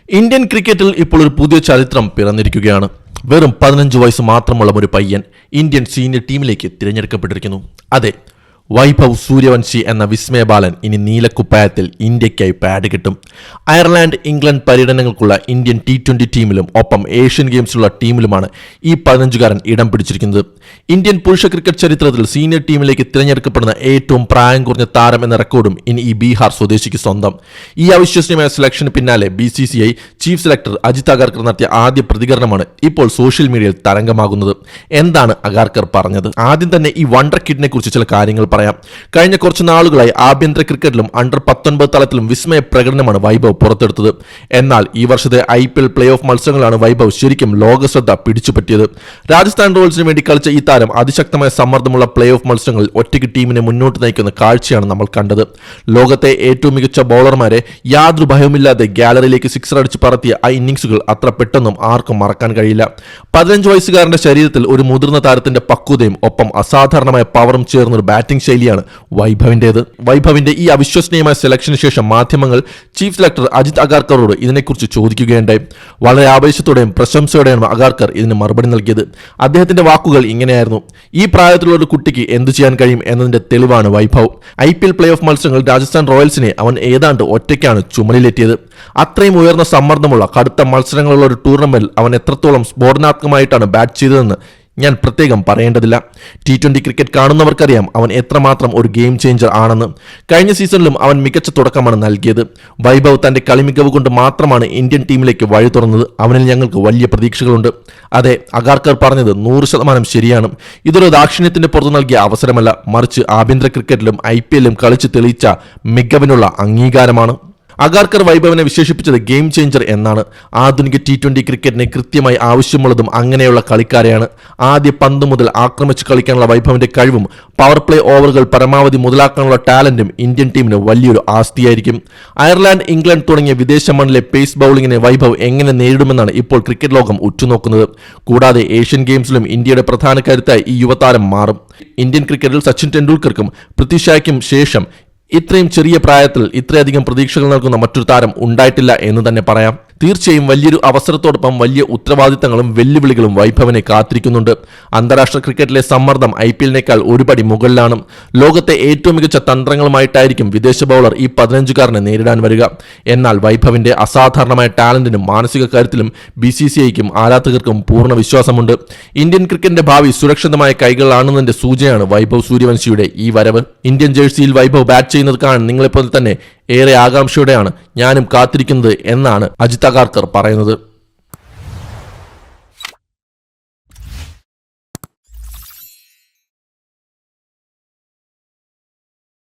Indian ക്രിക്കറ്റിൽ ഇപ്പോൾ ഒരു പുതിയ ചരിത്രം പിറന്നിരിക്കുകയാണ്. വെറും 15 വയസ്സ് മാത്രമുള്ള ഒരു പയ്യൻ ഇന്ത്യൻ സീനിയർ ടീമിലേക്ക് തിരഞ്ഞെടുക്കപ്പെട്ടിരിക്കുന്നു. അതെ, വൈഭവ് സൂര്യവംശി എന്ന വിസ്മയ ബാലൻ ഇനി നീലക്കുപ്പായത്തിൽ ഇന്ത്യയ്ക്കായി പാഡ് കിട്ടും. അയർലാൻഡ്, ഇംഗ്ലണ്ട് പര്യടനങ്ങൾക്കുള്ള ഇന്ത്യൻ T20 ടീമിലും ഒപ്പം ഏഷ്യൻ ഗെയിംസിലുള്ള ടീമിലുമാണ് ഈ 15കാരൻ ഇടം പിടിച്ചിരിക്കുന്നത്. ഇന്ത്യൻ പുരുഷ ക്രിക്കറ്റ് ചരിത്രത്തിൽ സീനിയർ ടീമിലേക്ക് തിരഞ്ഞെടുക്കപ്പെടുന്ന ഏറ്റവും പ്രായം കുറഞ്ഞ താരം എന്ന റെക്കോർഡും ഇനി ഈ ബീഹാർ സ്വദേശിക്ക് സ്വന്തം. ഈ അവിശ്വസനീയമായ സെലക്ഷന് പിന്നാലെ BCCI chief selector Ajit Agarkar നടത്തിയ ആദ്യ പ്രതികരണമാണ് ഇപ്പോൾ സോഷ്യൽ മീഡിയയിൽ തരംഗമാകുന്നത്. എന്താണ് അഗാർക്കർ പറഞ്ഞത്? ആദ്യം തന്നെ ഈ വണ്ടർ കിഡിനെ കുറിച്ച് ചില കാര്യങ്ങൾ പറയാം. കഴിഞ്ഞ കുറച്ച് നാളുകളായി ആഭ്യന്തര ക്രിക്കറ്റിലും അണ്ടർ 19 തലത്തിലും വിസ്മയ പ്രകടനമാണ് വൈഭവ് പുറത്തെടുത്തത്. എന്നാൽ ഈ വർഷത്തെ IPL പ്ലേ ഓഫ് മത്സരങ്ങളാണ് വൈഭവ് ശരിക്കും ലോകശ്രദ്ധ പിടിച്ചുപറ്റിയത്. രാജസ്ഥാൻ റോയൽസിന് വേണ്ടി കളിച്ച ഈ താരം അതിശക്തമായ സമ്മർദ്ദമുള്ള പ്ലേ ഓഫ് മത്സരങ്ങളിൽ ഒറ്റയ്ക്ക് ടീമിനെ മുന്നോട്ട് നയിക്കുന്ന കാഴ്ചയാണ് നമ്മൾ കണ്ടത്. ലോകത്തെ ഏറ്റവും മികച്ച ബൗളർമാരെ യാതൊരു ഭയവുമില്ലാതെ ഗാലറിയിലേക്ക് സിക്സർ അടിച്ച് പറത്തിയ ആ ഇന്നിംഗ്സുകൾ അത്ര പെട്ടെന്നും ആർക്കും മറക്കാൻ കഴിയില്ല. 15 വയസ്സുകാരന്റെ ശരീരത്തിൽ ഒരു മുതിർന്ന താരത്തിന്റെ പക്വതയും ഒപ്പം അസാധാരണമായ പവറും ചേർന്നൊരു ബാറ്റിംഗ് ശൈലിയാണ് വൈഭവിന്റേത്. വൈഭവിന്റെ ഈ അവിശ്വസനീയമായ സെലക്ഷന് ശേഷം മാധ്യമങ്ങൾ ചീഫ് സെലക്ടർ അജിത് അഗാർക്കറോട് ഇതിനെക്കുറിച്ച് ചോദിക്കുകയുണ്ടായി. വളരെ ആവേശത്തോടെയും പ്രശംസയോടെയാണ് അഗാർക്കർ ഇതിന് മറുപടി നൽകിയത്. അദ്ദേഹത്തിന്റെ വാക്കുകൾ ഇങ്ങനെയായിരുന്നു: ഈ പ്രായത്തിലുള്ള ഒരു കുട്ടിക്ക് എന്തു ചെയ്യാൻ കഴിയും എന്നതിന്റെ തെളിവാണ് വൈഭവ്. IPL പ്ലേ ഓഫ് മത്സരങ്ങൾ രാജസ്ഥാൻ റോയൽസിനെ അവൻ ഏതാണ്ട് ഒറ്റയ്ക്കാണ് ചുമലിലെത്തിയത്. അത്രയും ഉയർന്ന സമ്മർദ്ദമുള്ള കടുത്ത മത്സരങ്ങളുള്ള ഒരു ടൂർണമെന്റിൽ അവൻ എത്രത്തോളം സ്ഫോടനാത്മകമായിട്ടാണ് ബാറ്റ് ചെയ്തതെന്ന് ഞാൻ പ്രത്യേകം പറയേണ്ടതില്ല. T20 ക്രിക്കറ്റ് കാണുന്നവർക്കറിയാം അവൻ എത്രമാത്രം ഒരു ഗെയിം ചേഞ്ചർ ആണെന്ന്. കഴിഞ്ഞ സീസണിലും അവൻ മികച്ച തുടക്കമാണ് നൽകിയത്. വൈഭവ് തന്റെ കളിമികവ് കൊണ്ട് മാത്രമാണ് ഇന്ത്യൻ ടീമിലേക്ക് വഴി തുറന്നത്. അവനിൽ ഞങ്ങൾക്ക് വലിയ പ്രതീക്ഷകളുണ്ട്. അതെ, അഗാർക്കർ പറഞ്ഞത് 100% ശരിയാണ്. ഇതൊരു ദാക്ഷിണ്യത്തിന്റെ പുറത്തു നൽകിയ അവസരമല്ല, മറിച്ച് ആഭ്യന്തര ക്രിക്കറ്റിലും IPLലും കളിച്ച് തെളിയിച്ച മികവിനുള്ള അംഗീകാരമാണ്. അഗാർക്കർ വൈഭവിനെ വിശേഷിപ്പിച്ചത് ഗെയിം ചേഞ്ചർ എന്നാണ്. ആധുനിക T20 ക്രിക്കറ്റിന് കൃത്യമായി ആവശ്യമുള്ളതും അങ്ങനെയുള്ള കളിക്കാരെയാണ്. ആദ്യ പന്ത് മുതൽ ആക്രമിച്ച് കളിക്കാനുള്ള വൈഭവിന്റെ കഴിവും പവർ പ്ലേ ഓവറുകൾ പരമാവധി മുതലാക്കാനുള്ള ടാലന്റും ഇന്ത്യൻ ടീമിന് വലിയൊരു ആസ്തിയായിരിക്കും. അയർലാൻഡ്, ഇംഗ്ലണ്ട് തുടങ്ങിയ വിദേശ മണ്ണിലെ പേസ് ബൌളിങ്ങിനെ വൈഭവ് എങ്ങനെ നേരിടുമെന്നാണ് ഇപ്പോൾ ക്രിക്കറ്റ് ലോകം ഉറ്റുനോക്കുന്നത്. കൂടാതെ ഏഷ്യൻ ഗെയിംസിലും ഇന്ത്യയുടെ പ്രധാന കരുത്തായി ഈ യുവതാരം മാറും. ഇന്ത്യൻ ക്രിക്കറ്റിൽ സച്ചിൻ ടെണ്ടുൽക്കർക്കും പൃഥ്വി ഷായ്ക്കും ശേഷം ഇത്രയും ചെറിയ പ്രായത്തിൽ ഇത്രയധികം പ്രതീക്ഷകൾ നൽകുന്ന മറ്റൊരു താരം ഉണ്ടായിട്ടില്ല എന്ന് തന്നെ പറയാം. തീർച്ചയായും വലിയൊരു അവസരത്തോടൊപ്പം വലിയ ഉത്തരവാദിത്തങ്ങളും വെല്ലുവിളികളും വൈഭവിനെ കാത്തിരിക്കുന്നുണ്ട്. അന്താരാഷ്ട്ര ക്രിക്കറ്റിലെ സമ്മർദ്ദം IPLനേക്കാൾ ഒരുപടി മുകളിലാണ്. ലോകത്തെ ഏറ്റവും മികച്ച തന്ത്രങ്ങളുമായിട്ടായിരിക്കും വിദേശ ബൗളർ ഈ 15കാരനെ നേരിടാൻ വരിക. എന്നാൽ വൈഭവിന്റെ അസാധാരണമായ ടാലന്റിനും മാനസിക കരുത്തിലും BCCIക്കും ആരാധകർക്കും പൂർണ്ണ വിശ്വാസമുണ്ട്. ഇന്ത്യൻ ക്രിക്കറ്റിന്റെ ഭാവി സുരക്ഷിതമായ കൈകളിലാണെന്നതിന്റെ സൂചനയാണ് വൈഭവ് സൂര്യവംശിയുടെ ഈ വരവ്. ഇന്ത്യൻ ജേഴ്സിയിൽ വൈഭവ് ബാറ്റ് ചെയ്യുന്നത് കാണാൻ നിങ്ങളെപ്പോലെ തന്നെ ഏറെ ആകാംക്ഷയോടെയാണ് ഞാനും കാത്തിരിക്കുന്നത് എന്നാണ് അജിത് അഗാർക്കർ പറയുന്നത്.